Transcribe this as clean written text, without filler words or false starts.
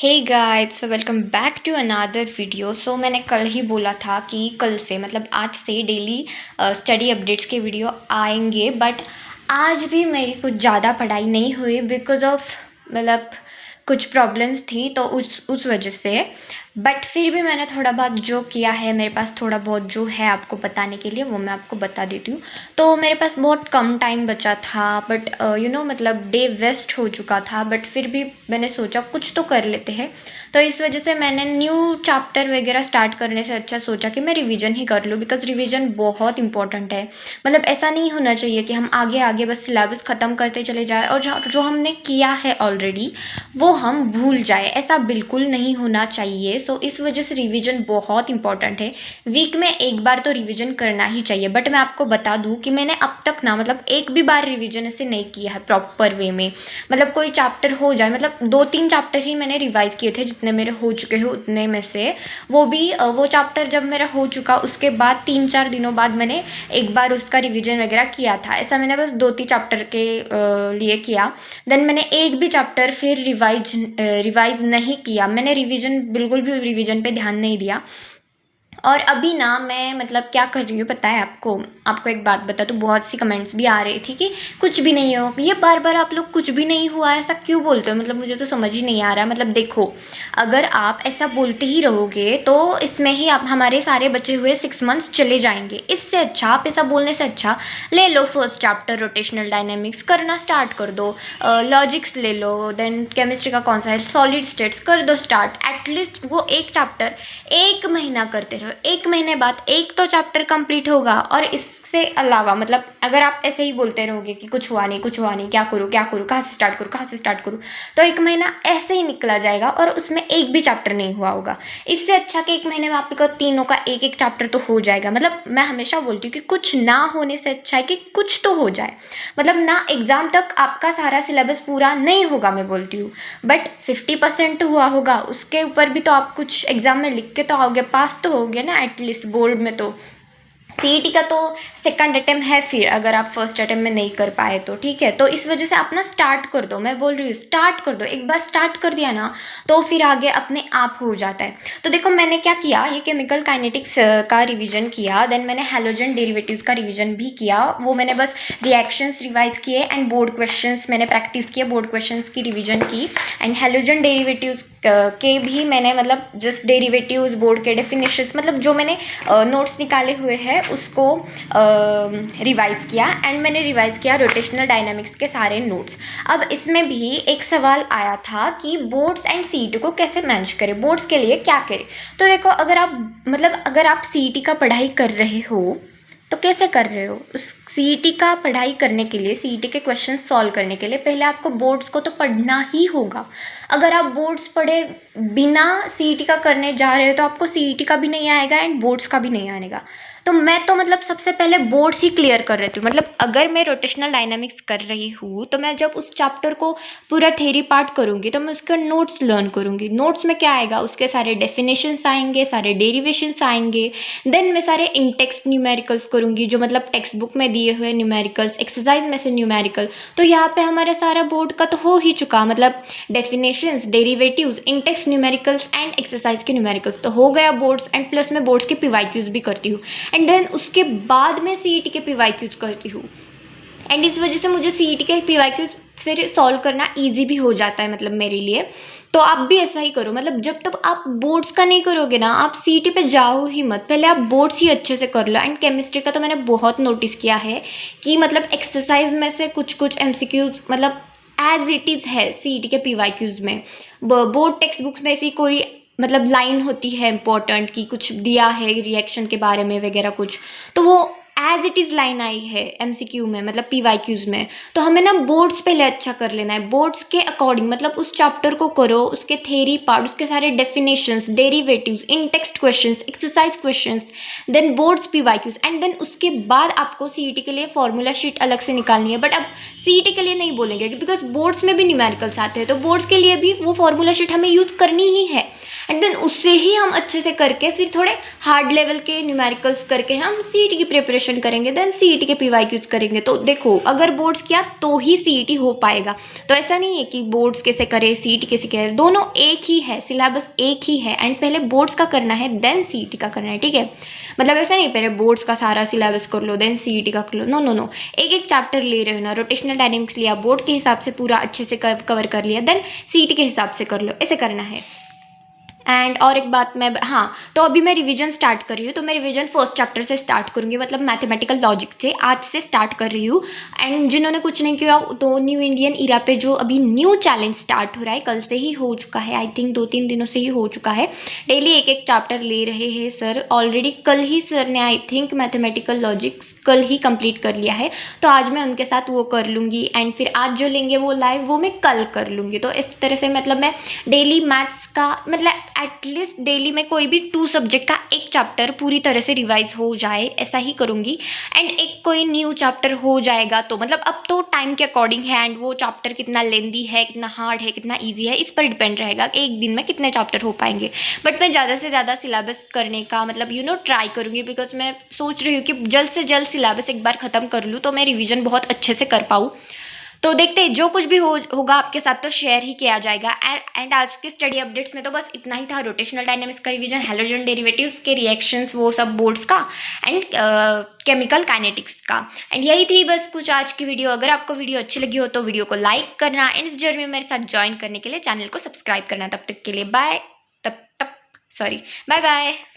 Hey guys, so welcome back to another video. So मैंने कल ही बोला था कि कल से मतलब आज से डेली स्टडी अपडेट्स के वीडियो आएंगे। बट आज भी मेरी कुछ ज़्यादा पढ़ाई नहीं हुई बिकॉज ऑफ मतलब कुछ प्रॉब्लम्स थी, तो उस वजह से। बट फिर भी मैंने थोड़ा बहुत जो किया है, मेरे पास थोड़ा बहुत जो है आपको बताने के लिए, वो मैं आपको बता देती हूँ। तो मेरे पास बहुत कम टाइम बचा था, बट मतलब डे वेस्ट हो चुका था। बट फिर भी मैंने सोचा कुछ तो कर लेते हैं, तो इस वजह से मैंने न्यू चैप्टर वगैरह स्टार्ट करने से अच्छा सोचा कि मैं रिवीजन ही कर लूँ, बिकॉज रिवीजन बहुत इंपॉर्टेंट है। मतलब ऐसा नहीं होना चाहिए कि हम आगे आगे बस सिलेबस ख़त्म करते चले जाए और जो जो हमने किया है ऑलरेडी वो हम भूल जाए। ऐसा बिल्कुल नहीं होना चाहिए। सो इस वजह से रिवीजन बहुत इंपॉर्टेंट है। वीक में एक बार तो रिवीजन करना ही चाहिए। बट मैं आपको बता दूं कि मैंने अब तक ना मतलब एक भी बार रिवीजन ऐसे नहीं किया है प्रॉपर वे में। मतलब कोई चैप्टर हो जाए, मतलब 2-3 चैप्टर ही मैंने रिवाइज किए थे, जितने मेरे हो चुके हैं उतने में से। वो भी वो चैप्टर जब मेरा हो चुका उसके बाद 3-4 दिनों बाद मैंने एक बार उसका रिवीजन वगैरह किया था। ऐसा मैंने बस 2-3 चैप्टर के लिए किया। देन मैंने एक भी चैप्टर फिर रिवाइज नहीं किया। मैंने रिवीजन बिल्कुल भी रिवीजन पे ध्यान नहीं दिया। और अभी ना मैं मतलब क्या कर रही हूँ पता है आपको? आपको एक बात बता, तो बहुत सी कमेंट्स भी आ रही थी कि कुछ भी नहीं हो, ये बार बार आप लोग कुछ भी नहीं हुआ ऐसा क्यों बोलते हो? मतलब मुझे तो समझ ही नहीं आ रहा है। मतलब देखो, अगर आप ऐसा बोलते ही रहोगे तो इसमें ही आप हमारे सारे बचे हुए 6 मंथ्स चले जाएंगे। इससे अच्छा, आप ऐसा बोलने से अच्छा ले लो फर्स्ट चैप्टर रोटेशनल डायनेमिक्स करना स्टार्ट कर दो, लॉजिक्स ले लो, देन केमिस्ट्री का कौन सा है सॉलिड स्टेट्स कर दो स्टार्ट। एटलीस्ट वो एक चैप्टर 1 महीना करते रहो, 1 महीने बाद एक तो चैप्टर कंप्लीट होगा। और इससे अलावा मतलब अगर आप ऐसे ही बोलते रहोगे कि कुछ हुआ नहीं, कुछ हुआ नहीं, क्या करूँ क्या करूँ, कहाँ से स्टार्ट करूँ कहाँ से स्टार्ट करूँ, तो 1 महीना ऐसे ही निकला जाएगा और उसमें एक भी चैप्टर नहीं हुआ होगा। इससे अच्छा कि 1 महीने में आपका तीनों का एक एक चैप्टर तो हो जाएगा। मतलब मैं हमेशा बोलती हूँ कि कुछ ना होने से अच्छा है कि कुछ तो हो जाए। मतलब ना एग्जाम तक आपका सारा सिलेबस पूरा नहीं होगा मैं बोलती हूँ, बट 50% हुआ होगा। उसके ऊपर भी तो आप कुछ एग्जाम में लिख के तो आओगे, पास तो होगे ना एटलीस्ट बोर्ड में। तो सीईटी का तो सेकंड अटेम्प्ट है, फिर अगर आप फर्स्ट अटेम्प्ट में नहीं कर पाए तो ठीक है। तो इस वजह से आप ना स्टार्ट कर दो, मैं बोल रही हूँ स्टार्ट कर दो। एक बार स्टार्ट कर दिया ना तो फिर आगे अपने आप हो जाता है। तो देखो मैंने क्या किया, ये केमिकल काइनेटिक्स का रिवीजन किया, देन मैंने हैलोजन डेरिवेटिव्स का रिवीजन भी किया। वो मैंने बस रिएक्शंस रिवाइज किए एंड बोर्ड क्वेश्चंस मैंने प्रैक्टिस किए, बोर्ड क्वेश्चंस की रिवीजन की। एंड हैलोजन डेरिवेटिव्स के भी मैंने मतलब जस्ट डेरिवेटिव्स, बोर्ड के डेफिनेशंस, मतलब जो मैंने नोट्स निकाले हुए हैं उसको रिवाइज किया। एंड मैंने रिवाइज किया रोटेशनल डायनामिक्स के सारे नोट्स। अब इसमें भी एक सवाल आया था कि बोर्ड्स एंड सीईटी को कैसे मैनेज करें, बोर्ड्स के लिए क्या करें। तो देखो, अगर आप सीईटी का पढ़ाई कर रहे हो तो कैसे कर रहे हो? उस सीईटी का पढ़ाई करने के लिए, सीईटी के क्वेश्चन सॉल्व करने के लिए पहले आपको बोर्ड्स को तो पढ़ना ही होगा। अगर आप बोर्ड्स पढ़े बिना सीईटी का करने जा रहे हो तो आपको सीईटी का भी नहीं आएगा एंड बोर्ड्स का भी नहीं आएगा। तो मैं तो मतलब सबसे पहले बोर्ड्स ही क्लियर कर रही थी। मतलब अगर मैं रोटेशनल डायनामिक्स कर रही हूँ तो मैं जब उस चैप्टर को पूरा थ्योरी पार्ट करूँगी तो मैं उसके नोट्स लर्न करूँगी। नोट्स में क्या आएगा, उसके सारे डेफिनेशंस आएंगे, सारे डेरिवेशंस आएंगे। देन मैं सारे इन टेक्स्ट न्यूमेरिकल्स करूँगी, जो मतलब टेक्स्ट बुक में दिए हुए न्यूमेरिकल्स, एक्सरसाइज में से न्यूमेरिकल। तो यहाँ पे हमारे सारा बोर्ड का तो हो ही चुका। मतलब definitions, derivatives, in text numericals and exercise के न्यूमेरिकल्स तो हो गया बोर्ड्स। एंड प्लस मैं बोर्ड्स के पीवाईक्यूज भी करती हूँ एंड देन उसके बाद मैं सीईटी के पीवाईक्यूज करती हूँ। एंड इस वजह से मुझे सीईटी के पीवाईक्यूज फिर सॉल्व करना इजी भी हो जाता है मतलब मेरे लिए। तो आप भी ऐसा ही करो। मतलब जब तक आप बोर्ड्स का नहीं करोगे ना, आप सीईटी पे जाओ ही मत, पहले आप बोर्ड्स ही अच्छे से कर लो। एंड केमिस्ट्री का तो मैंने बहुत नोटिस किया है कि मतलब एक्सरसाइज में से कुछ कुछ एमसीक्यूज मतलब एज इट इज़ है सीईटी के पीवाईक्यूज में। बोर्ड टेक्स्ट बुक्स में ऐसी कोई मतलब लाइन होती है इंपॉर्टेंट कि कुछ दिया है रिएक्शन के बारे में वगैरह कुछ, तो वो एज इट इज़ लाइन आई है एमसीक्यू में, मतलब पीवाईक्यूज में। तो हमें ना बोर्ड्स पहले अच्छा कर लेना है, बोर्ड्स के अकॉर्डिंग। मतलब उस चैप्टर को करो, उसके थेरी पार्ट, उसके सारे definitions, derivatives, in text questions, exercise questions, then boards PYQs. And then उसके बाद आपको सीईटी के लिए फॉर्मूला शीट अलग से निकालनी है। बट अब सीईटी के लिए नहीं बोलेंगे बिकॉज बोर्ड्स में भी न्यूमेरिकल्स आते हैं, तो बोर्ड्स के लिए भी वो फॉर्मूला शीट हमें यूज़ करनी ही है। एंड देन उससे ही हम अच्छे से करके फिर थोड़े हार्ड लेवल के न्यूमेरिकल्स करके हम सीईटी की प्रिपरेशन करेंगे, देन सीईटी के पीवाईक्यूज करेंगे। तो देखो, अगर बोर्ड्स किया तो ही सीईटी हो पाएगा। तो ऐसा नहीं है कि बोर्ड्स कैसे करे सीईटी कैसे करे, दोनों एक ही है, सिलेबस एक ही है। एंड पहले बोर्ड्स का करना है देन सीईटी का करना है, ठीक है। मतलब ऐसा नहीं पहले बोर्ड्स का सारा सिलेबस कर लो देन सीईटी का कर लो, नो नो नो, एक एक चैप्टर ले रहे हो ना। रोटेशनल डायनेमिक्स लिया, बोर्ड के हिसाब से पूरा अच्छे से कवर कर लिया, देन सीईटी के हिसाब से कर लो, ऐसे करना है। एंड और एक बात मैं, हाँ, तो अभी मैं रिवीजन स्टार्ट कर रही हूँ। तो मैं रिवीजन फर्स्ट चैप्टर से स्टार्ट करूँगी, मतलब मैथमेटिकल लॉजिक से आज से स्टार्ट कर रही हूँ। एंड जिन्होंने कुछ नहीं किया तो न्यू इंडियन ईरा पे जो अभी न्यू चैलेंज स्टार्ट हो रहा है, कल से ही हो चुका है, आई थिंक 2-3 दिनों से ही हो चुका है। डेली एक एक चैप्टर ले रहे हैं सर। ऑलरेडी कल ही सर ने आई थिंक मैथमेटिकल लॉजिक्स कल ही कंप्लीट कर लिया है, तो आज मैं उनके साथ वो कर लूँगी। एंड फिर आज जो लेंगे वो लाइव, वो मैं कल कर लूँगी। तो इस तरह से मतलब मैं डेली मैथ्स का, मतलब एटलीस्ट डेली में कोई भी 2 सब्जेक्ट का एक चैप्टर पूरी तरह से रिवाइज हो जाए, ऐसा ही करूँगी। एंड एक कोई न्यू चैप्टर हो जाएगा तो मतलब अब तो टाइम के अकॉर्डिंग है, एंड वो चैप्टर कितना लेंदी है, कितना हार्ड है, कितना ईजी है, इस पर डिपेंड रहेगा कि एक दिन में कितने चैप्टर हो पाएंगे। बट मैं ज़्यादा से ज़्यादा सिलेबस करने का मतलब ट्राई करूँगी, बिकॉज मैं सोच रही हूँ कि जल्द से जल्द सिलेबस एक बार ख़त्म कर लूँ तो मैं रिविज़न बहुत अच्छे से कर पाऊँ। तो देखते हैं, जो कुछ भी होगा आपके साथ तो शेयर ही किया जाएगा। एंड आज के स्टडी अपडेट्स में तो बस इतना ही था। रोटेशनल डायनेमिक्स का रिवीजन, हैलोजन डेरिवेटिव्स के रिएक्शंस, वो सब बोर्ड्स का, एंड केमिकल काइनेटिक्स का। एंड यही थी बस कुछ आज की वीडियो। अगर आपको वीडियो अच्छी लगी हो तो वीडियो को लाइक करना, एंड इस जर्नी में मेरे साथ ज्वाइन करने के लिए चैनल को सब्सक्राइब करना। तब तक के लिए बाय, बाय बाय।